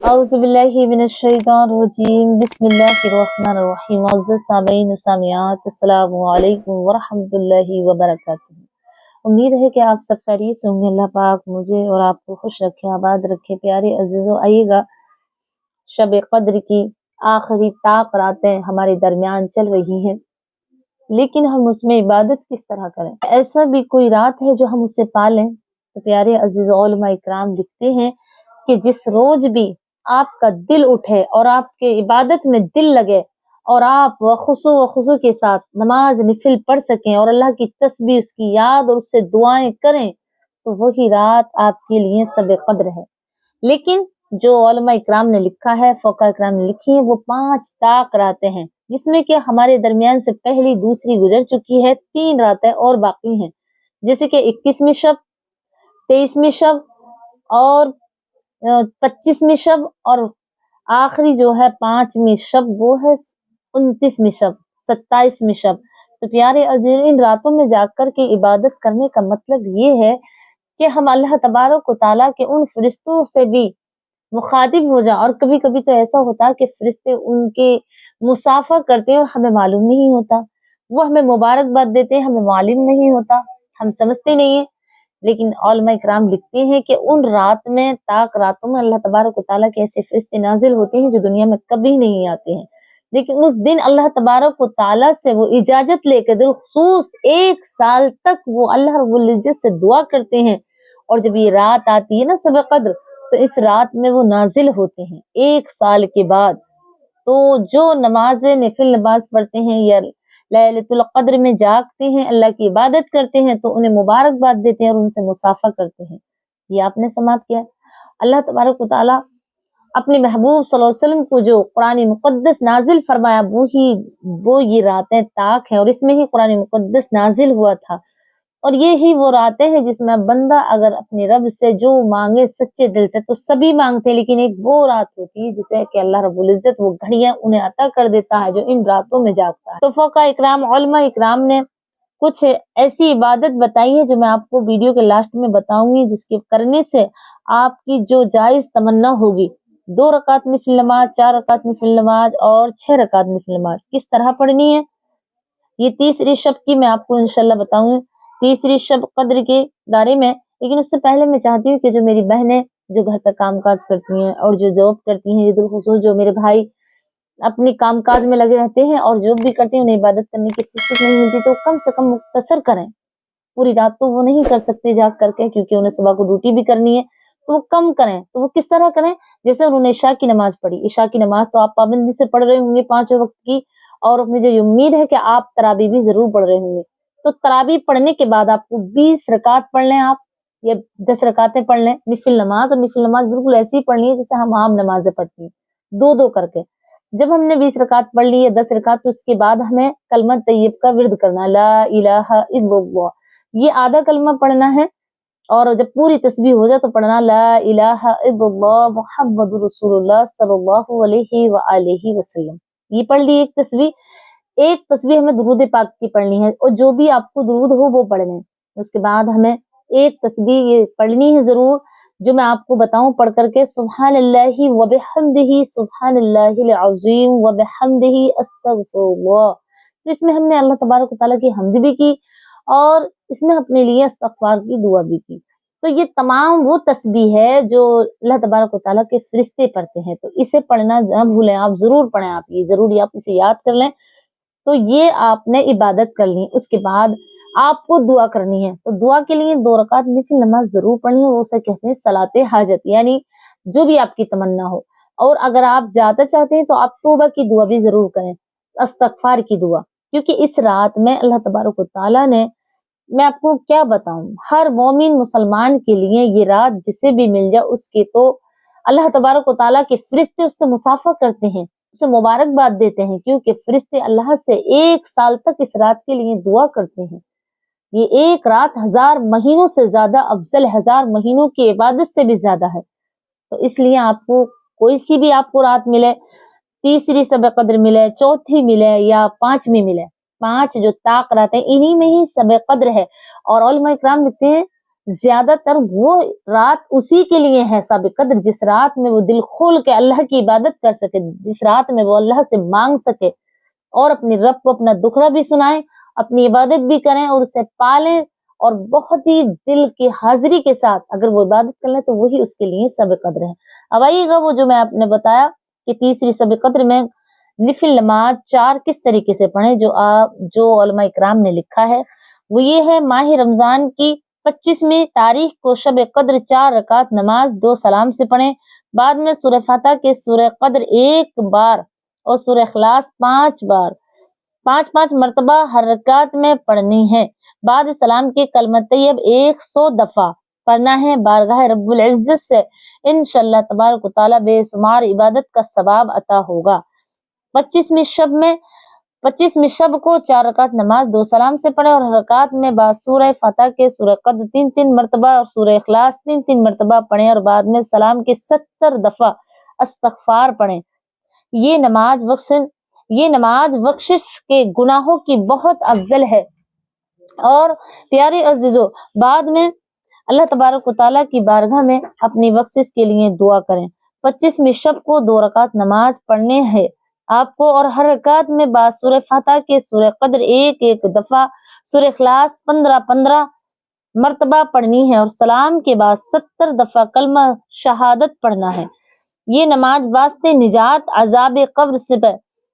औज़ुबिल्लाहि मिनश्शैतानिर्रजीम बिस्मिल्लाहिर्रहमानिर्रहीम। मुअज़्ज़ज़ सामीईन व सामियात, अस्सलामु अलैकुम व रहमतुल्लाहि व बरकातुहू। उम्मीद है कि आप सब खैरियत से होंगे। अल्लाह पाक मुझे और आपको खुश रखे, आबाद रखे। प्यारे अजीजों, आइएगा, शब कद्र की आखिरी ताक रातें हमारे दरमियान चल रही हैं, लेकिन हम उसमें इबादत किस तरह करें? ऐसा भी कोई रात है जो हम उसे पालें? तो प्यारे अजीजों, उलमा इकराम लिखते हैं कि जिस रोज भी आपका दिल उठे और आपके इबादत में दिल लगे और आप वखुशू के साथ नमाज निफिल पढ़ सकें और अल्लाह की तस्बीह, उसकी याद और उससे दुआएं करें, तो वही रात आपके लिए सब कद्र है। लेकिन जो उलमा इकराम ने लिखा है, फ़ुक़हा इकराम ने लिखी है, वो 5 ताक रातें हैं, जिसमें कि हमारे दरमियान से पहली दूसरी गुजर चुकी है, 3 रातें और बाकी हैं, जैसे कि 21वीं शब, 23वीं शब और 25वीं शब, और आखिरी जो है 5वीं शब वो है 29वीं शब, 27वीं शब। तो प्यारे अज़ीज़, इन रातों में जाकर के इबादत करने का मतलब ये है कि हम अल्लाह तबारक व तआला के उन फरिश्तों से भी मुखातिब हो जाए। और कभी कभी तो ऐसा होता है कि फरिश्ते उनके मुसाफा करते हैं और हमें मालूम नहीं होता, वो हमें मुबारकबाद देते हैं, हमें मालूम नहीं होता, हम समझते नहीं है। लेकिन उलमा इकराम लिखते हैं कि उन रात में, ताक रातों में अल्लाह तबारक व तआला के ऐसे फरिश्ते नाजिल होते हैं जो दुनिया में कभी नहीं आते हैं। लेकिन उस दिन अल्लाह तबारक व तआला से वो इजाजत लेकर दिलखुसूस 1 साल तक वो अल्लाह रब्बुल इज्जत से दुआ करते हैं। और जब ये रात आती है ना शब कद्र, तो इस रात में वो नाजिल होते हैं 1 साल के बाद। तो जो नमाज नफिल नमाज पढ़ते हैं या लैलतुल कद्र में जागते हैं, अल्लाह की इबादत करते हैं, तो उन्हें मुबारकबाद देते हैं और उनसे मुसाफा करते हैं। ये आपने समात किया। अल्लाह तबारक व तआला अपने महबूब सल्लल्लाहु अलैहि वसल्लम को जो कुरान मुक़द्दस नाजिल फरमाया, वो ये रातें ताक हैं, और इसमें ही कुरान मुक़द्दस नाजिल हुआ था। और ये ही वो रातें हैं जिसमें बंदा अगर अपने रब से जो मांगे सच्चे दिल से, तो सभी मांगते हैं, लेकिन एक वो रात होती है जिसे कि अल्लाह रब्बुल इज्जत वो घड़ियां उन्हें अता कर देता है जो इन रातों में जागता है। तो फ़ुक़हा इकराम, उलमा इकराम ने कुछ ऐसी इबादत बताई है जो मैं आपको वीडियो के लास्ट में बताऊंगी, जिसके करने से आपकी जो जायज तमन्ना होगी, 2 रकात नफिल नमाज, 4 रकात नफिल नमाज और 6 रकात नफिल नमाज किस तरह पढ़नी है, ये तीसरी शब की मैं आपको इंशाल्लाह बताऊंगी, तीसरी शब कद्र के बारे में। लेकिन उससे पहले मैं चाहती हूँ कि जो मेरी बहनें जो घर पर काम काज करती हैं और जो जॉब करती हैं, बिलखुसूस जो मेरे भाई अपनी काम काज में लगे रहते हैं और जॉब भी करते हैं, उन्हें इबादत करने की फुर्सत नहीं मिलती, तो कम से कम मुख्तसर करें। पूरी रात तो वो नहीं कर सकते जाग करके, क्योंकि उन्हें सुबह को ड्यूटी भी करनी है, तो वो कम करें। तो वो किस तरह करें? जैसे उन्होंने इशा की नमाज पढ़ी, इशा की नमाज तो आप पाबंदी से पढ़ रहे होंगे 5 वक्त की, और मुझे उम्मीद है कि आप तरावी भी जरूर पढ़ रहे होंगे। तो तरावी पढ़ने के बाद आपको 20 रकात पढ़ लें आप, या 10 रकातें पढ़ लें निफिल नमाज। और निफिल नमाज बिल्कुल ऐसी ही पढ़नी है जैसे हम आम नमाजें पढ़ती हैं, 2-2 करके। जब हमने 20 रकात पढ़ ली है, 10 रकात, तो उसके बाद हमें कलमा तैयब का विर्द करना, ला इलाहा इल्लल्लाह, ये आधा कलमा पढ़ना है। और जब पूरी तस्बीह हो जाए तो पढ़ना ला इलाहा इल्लल्लाह मुहम्मदुर रसूलुल्लाह सल्लल्लाहु अलैहि व आलिहि वसल्लम। ये पढ़ ली एक तस्बीह हमें दुरूद पाक की पढ़नी है, और जो भी आपको दुरूद हो वो पढ़ लें। उसके बाद हमें एक तस्बीह ये पढ़नी है जरूर, जो मैं आपको बताऊं पढ़ करके, सुब्हानल्लाहि व बिहम्दिही सुब्हानल्लाहिल अज़ीम व बिहम्दिही अस्तगफिरुल्लाह। तो इसमें हमने अल्लाह तबारक व तआला की हम्द भी की और इसमें अपने लिए इस्तग़फ़ार की दुआ भी की। तो ये तमाम वो तस्बीह है जो अल्लाह तबारक व तआला के फरिश्ते पढ़ते हैं, तो इसे पढ़ना ना भूलें, आप जरूर पढ़ें, आप ये जरूर आप इसे याद कर लें। तो ये आपने इबादत कर ली। उसके बाद आपको दुआ करनी है, तो दुआ के लिए 2 रकात नफिल नमाज जरूर पढ़नी है, वो उसे कहते हैं सलाते हाजत, यानी जो भी आपकी तमन्ना हो। और अगर आप ज्यादा चाहते हैं तो आप तौबा की दुआ भी जरूर करें, इस्तग़फ़ार की दुआ, क्योंकि इस रात में अल्लाह तबारक व तआला ने, मैं आपको क्या बताऊं, हर मोमिन मुसलमान के लिए ये रात जिसे भी मिल जाए उसके तो अल्लाह तबारक व तआला के फरिश्ते उससे मुसाफा करते हैं, उसे मुबारकबाद देते हैं, क्योंकि फरिश्ते अल्लाह से 1 साल तक इस रात के लिए दुआ करते हैं। ये एक रात 1000 महीनों से ज्यादा अफजल, 1000 महीनों की इबादत से भी ज्यादा है। तो इसलिए आपको कोई सी भी आपको रात मिले, तीसरी शब कद्र मिले, चौथी मिले या 5वीं मिले, 5 जो ताक रातें, इन्हीं में ही शब कद्र है। और उलमा इकराम लिखते हैं ज्यादातर वो रात उसी के लिए है सब कद्र, जिस रात में वो दिल खोल के अल्लाह की इबादत कर सके, जिस रात में वो अल्लाह से मांग सके और अपने रब को अपना दुखड़ा भी सुनाए, अपनी इबादत भी करें और उसे पालें, और बहुत ही दिल की हाजिरी के साथ अगर वो इबादत कर ले तो वही उसके लिए सब कद्र है। अब आइएगा वो जो मैं आपने बताया कि तीसरी सब कद्र में निफिल नमाज 4 किस तरीके से पढ़े, जो उलमा इकराम ने लिखा है वो ये है, माह रमजान की 25वीं तारीख को शब कद्र 4 रकात नमाज 2 सलाम से पढ़ें, बाद में सूरह फातिहा के सूरह कद्र 1 बार और सूरह इखलास 5 बार 5-5 मरतबा हर रकात में पढ़नी है। बाद सलाम के कलमा तैयब 100 दफा पढ़ना है। बारगाह रब्बुल इज्जत से इंशाअल्लाह तबारक व तआला बेशुमार इबादत का सवाब अता होगा। 25वीं शब को 4 रकात नमाज 2 सलाम से पढ़े और हर रकात में बाद सूरह फातिहा के सूरह कद्र 3-3 मरतबा और सूरह इखलास 3-3 मरतबा पढ़ें और बाद में सलाम के 70 दफा इस्तगफार पढ़ें। ये नमाज बख्शिश के गुनाहों की बहुत अफजल है। और प्यारे अजीजों, बाद में अल्लाह तबारक व तआला की बारगाह में अपनी बख्शिश के लिए दुआ करें। 25वीं शब को 2 रकात नमाज पढ़ने हैं आपको और हर रकात में बाद सूरह फातिहा के सूरह कद्र 1-1 दफा, सूरह इखलास 15-15 मरतबा पढ़नी है और सलाम के बाद 70 दफा कलमा शहादत पढ़ना है। ये नमाज वास्ते निजात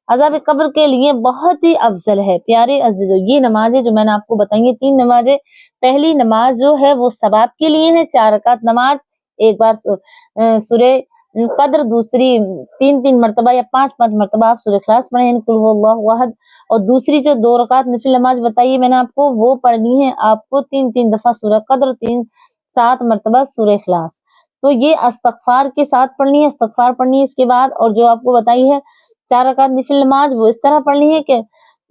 अजाब कब्र के लिए बहुत ही अफजल है। प्यारे अजीजों, ये नमाजें जो मैंने आपको बताई है 3 नमाजें, पहली नमाज जो है वो सवाब के लिए है 4 रकात नमाज, एक बार सूरह कद्र, दूसरी 3-3 मरतबा या 5-5 मरतबा आप सूरह इखलास पढ़ें कुल हुवल्लाहु अहद, और दूसरी जो 2 रकात नफिल नमाज बताइए मैंने आपको वो पढ़नी है आपको 3-3 दफा सूरह कद्र, 7 मरतबा सूरह इखलास। तो ये इस्तगफार के साथ पढ़नी है, इस्तगफार पढ़नी है इसके बाद। और जो आपको बताई है 4 रकात नफिल नमाज वो इस तरह पढ़नी है कि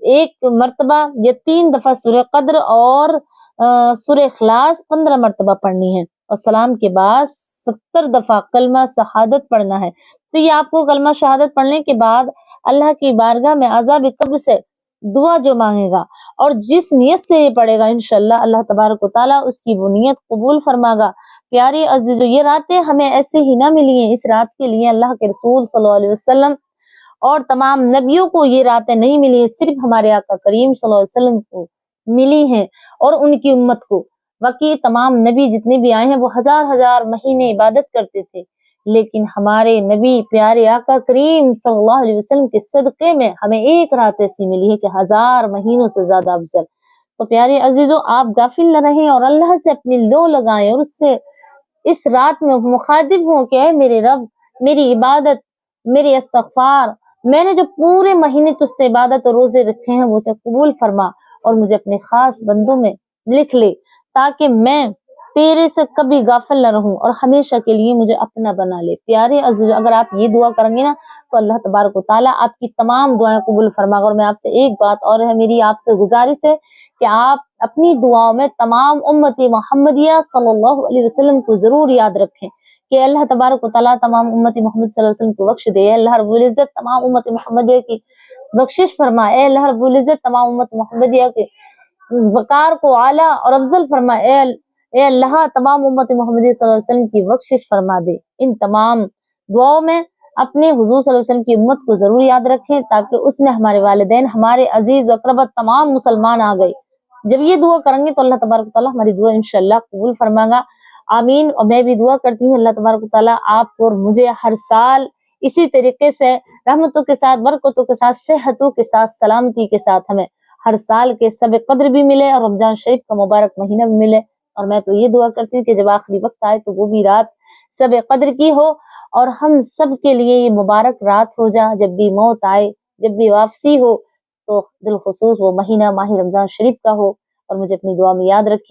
1 मरतबा या 3 दफा सूरह कद्र और सूरह इखलास 15 मरतबा पढ़नी है और सलाम के बाद 70 दफा कलमा शहादत पढ़ना है। तो ये आपको कलमा शहादत पढ़ने के बाद अल्लाह की बारगाह में अज़ाब कब्र से दुआ जो मांगेगा और जिस नियत से ये पढ़ेगा इंशाअल्लाह अल्लाह तबारक व तआला उसकी वो नियत कबूल फरमागा। प्यारे अजीजों, ये रातें हमें ऐसे ही ना मिली हैं, इस रात के लिए अल्लाह के रसूल सल्लल्लाहु अलैहि वसल्लम और तमाम नबियों को ये रातें नहीं मिली, सिर्फ हमारे आका करीम सल्लल्लाहु अलैहि वसल्लम को मिली हैं और उनकी उम्मत को। बाकी तमाम नबी जितने भी आए हैं वो हजार महीने इबादत करते थे, लेकिन हमारे नबी प्यारे आका करीम सल्लल्लाहु अलैहि वसल्लम के सदक़े में हमें एक रात ऐसी मिली है कि 1000 महीनों से ज्यादा अफजल। तो प्यारे अजीजों, आप गाफिल न रहें और अल्लाह से अपनी लो लगाएं और उससे इस रात में मुखातिब हो कि ऐ मेरे रब, मेरी इबादत, मेरी इस्तगफार, मैंने जो पूरे महीने तुझसे इबादत और रोजे रखे हैं वो उसे कबूल फरमा और मुझे अपने खास बंदों में लिख ले, ताकि मैं तेरे से कभी गाफिल न रहूं और हमेशा के लिए मुझे अपना बना ले। प्यारे अजीज, अगर आप ये दुआ करेंगे ना तो अल्लाह तबारक व तआला आपकी तमाम दुआएं कबूल फरमाएगा। और मैं आपसे एक बात और है, मेरी आपसे गुजारिश है कि आप अपनी दुआओं में तमाम उम्मती मोहम्मदिया सल्लल्लाहु अलैहि वसल्लम को जरूर याद रखें कि अल्लाह तबारक व तआला तमाम उम्मती मोहम्मद सल्लल्लाहु अलैहि वसल्लम को बख्श दे। अल्लाह रब्बुल इज्जत तमाम उम्मती मोहम्मदिया की बख्शिश फरमाए। अल्लाह रब्बुल इज्जत तमाम उम्मत मोहम्मदिया के वकार को आला और अफजल फरमाए। ए अल्लाह तमाम उम्मत मोहम्मदी सल्लल्लाहु अलैहि वसल्लम की बख्शिश फरमा दे। इन तमाम दुआओं में अपने हुजूर सल्लल्लाहु अलैहि वसल्लम की उम्मत को जरूर याद रखें ताकि उसमें हमारे वालिदैन, हमारे अजीज अकरबा तमाम मुसलमान आ गए। जब ये दुआ करेंगे तो अल्लाह तबारक व तआला हमारी दुआ इंशाअल्लाह कबूल फरमाएगा। आमीन। और मैं भी दुआ करती हूँ अल्लाह तबारक व तआला आपको और मुझे हर साल इसी तरीके से रहमतों के साथ, बरकतों के साथ, सेहतों के साथ, सलामती के साथ हमें हर साल के सब कद्र भी मिले और रमजान शरीफ का मुबारक महीना भी मिले। और मैं तो ये दुआ करती हूँ कि जब आखिरी वक्त आए तो वो भी रात सब कद्र की हो और हम सब के लिए ये मुबारक रात हो जा। जब भी मौत आए, जब भी वापसी हो तो दिल खुसूस वो महीना माह रमजान शरीफ का हो। और मुझे अपनी दुआ में याद रखिए।